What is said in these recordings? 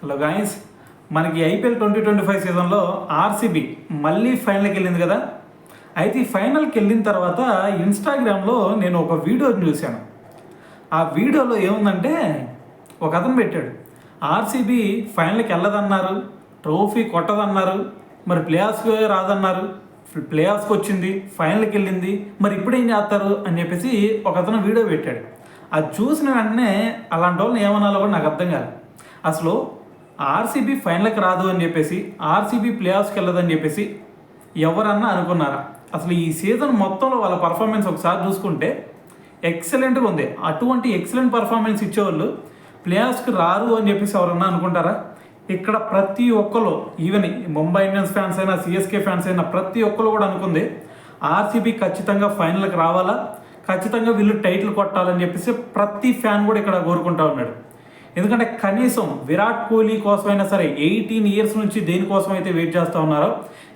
Hello guys, మనకి IPL 2025 సీజన్లో RCB మళ్ళీ ఫైనల్కి వెళ్ళింది కదా. అయితే ఈ ఫైనల్కి వెళ్ళిన తర్వాత ఇన్స్టాగ్రామ్లో నేను ఒక వీడియోని చూశాను. ఆ వీడియోలో ఏముందంటే ఒక అతను పెట్టాడు, ఆర్సీబీ ఫైనల్కి వెళ్ళదన్నారు, ట్రోఫీ కొట్టదన్నారు, మరి ప్లే ఆఫ్స్కి రాదన్నారు, ప్లే ఆఫ్స్కి వచ్చింది, ఫైనల్కి వెళ్ళింది, మరి ఇప్పుడు ఏం చేస్తారు అని చెప్పేసి ఒక అతను వీడియో పెట్టాడు. అది చూసిన వెంటనే అలాంటి వాళ్ళని ఏమనాలో కూడా నాకు అర్థం కాదు. అసలు ఆర్సీబీ ఫైనల్కి రాదు అని చెప్పేసి, ఆర్సీబీ ప్లే ఆఫ్స్కి వెళ్ళదని చెప్పేసి ఎవరన్నా అనుకున్నారా? అసలు ఈ సీజన్ మొత్తంలో వాళ్ళ పర్ఫార్మెన్స్ ఒకసారి చూసుకుంటే ఎక్సలెంట్గా ఉంది. అటువంటి ఎక్సలెంట్ పర్ఫార్మెన్స్ ఇచ్చేవాళ్ళు ప్లే ఆఫ్స్కి రారు అని చెప్పేసి ఎవరన్నా అనుకుంటారా? ఇక్కడ ప్రతి ఒక్కరు, ఈవెన్ ముంబై ఇండియన్స్ ఫ్యాన్స్ అయినా, సిఎస్కే ఫ్యాన్స్ అయినా, ప్రతి ఒక్కరు కూడా అనుకుంది ఆర్సీబీ ఖచ్చితంగా ఫైనల్కి రావాలా, ఖచ్చితంగా వీళ్ళు టైటిల్ కొట్టాలని చెప్పేసి ప్రతి ఫ్యాన్ కూడా ఇక్కడ కోరుకుంటా ఉన్నాడు. ఎందుకంటే కనీసం విరాట్ కోహ్లీ కోసమైనా సరే, 18 ఇయర్స్ నుంచి దేనికోసం అయితే వెయిట్ చేస్తూ ఉన్నారో,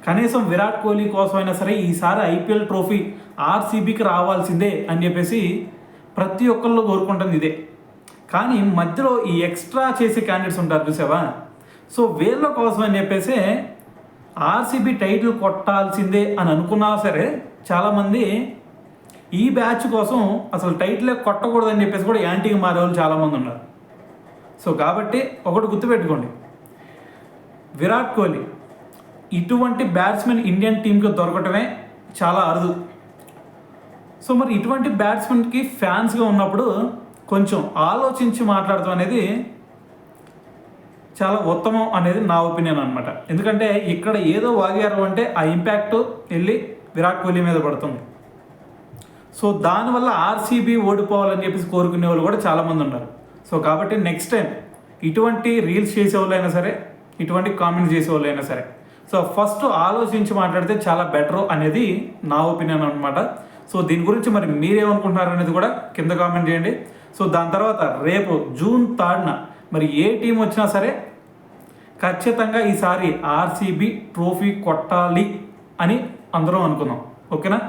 కనీసం విరాట్ కోహ్లీ కోసమైనా సరే ఈసారి ఐపీఎల్ ట్రోఫీ ఆర్సీబీకి రావాల్సిందే అని చెప్పేసి ప్రతి ఒక్కళ్ళు కోరుకుంటుంది ఇదే. కానీ మధ్యలో ఈ ఎక్స్ట్రా చేసే క్యాండిడేట్స్ ఉంటారు చూసావా, సో వీళ్ళ కోసం అని చెప్పేసి ఆర్సీబీ టైటిల్ కొట్టాల్సిందే అని అనుకున్నా సరే చాలామంది ఈ బ్యాచ్ కోసం అసలు టైటిలే కొట్టకూడదని చెప్పేసి కూడా యాంటీగా మారే వాళ్ళు చాలామంది ఉన్నారు. సో కాబట్టి ఒకటి గుర్తుపెట్టుకోండి, విరాట్ కోహ్లీ ఇటువంటి బ్యాట్స్మెన్ ఇండియన్ టీంకి దొరకటమే చాలా అరుదు. సో మరి ఇటువంటి బ్యాట్స్మెన్కి ఫ్యాన్స్గా ఉన్నప్పుడు కొంచెం ఆలోచించి మాట్లాడటం అనేది చాలా ఉత్తమం అనేది నా ఒపీనియన్ అనమాట. ఎందుకంటే ఇక్కడ ఏదో వాగారు అంటే ఆ ఇంపాక్ట్ వెళ్ళి విరాట్ కోహ్లీ మీద పడుతుంది. సో దానివల్ల ఆర్సీబీ ఓడిపోవాలని చెప్పేసి కోరుకునే వాళ్ళు కూడా చాలామంది ఉన్నారు. సో కాబట్టి నెక్స్ట్ టైం ఇటువంటి రీల్స్ చేసేవాళ్ళు అయినా సరే, ఇటువంటి కామెంట్స్ చేసేవాళ్ళు అయినా సరే, సో ఫస్ట్ ఆలోచించి మాట్లాడితే చాలా బెటర్ అనేది నా ఒపీనియన్ అనమాట. సో దీని గురించి మరి మీరేమనుకుంటున్నారు అనేది కూడా కింద కామెంట్ చేయండి. సో దాని తర్వాత రేపు జూన్ 3న మరి ఏ టీం వచ్చినా సరే ఖచ్చితంగా ఈసారి ఆర్సీబీ ట్రోఫీ కొట్టాలి అని అందరం అనుకుందాం. ఓకేనా?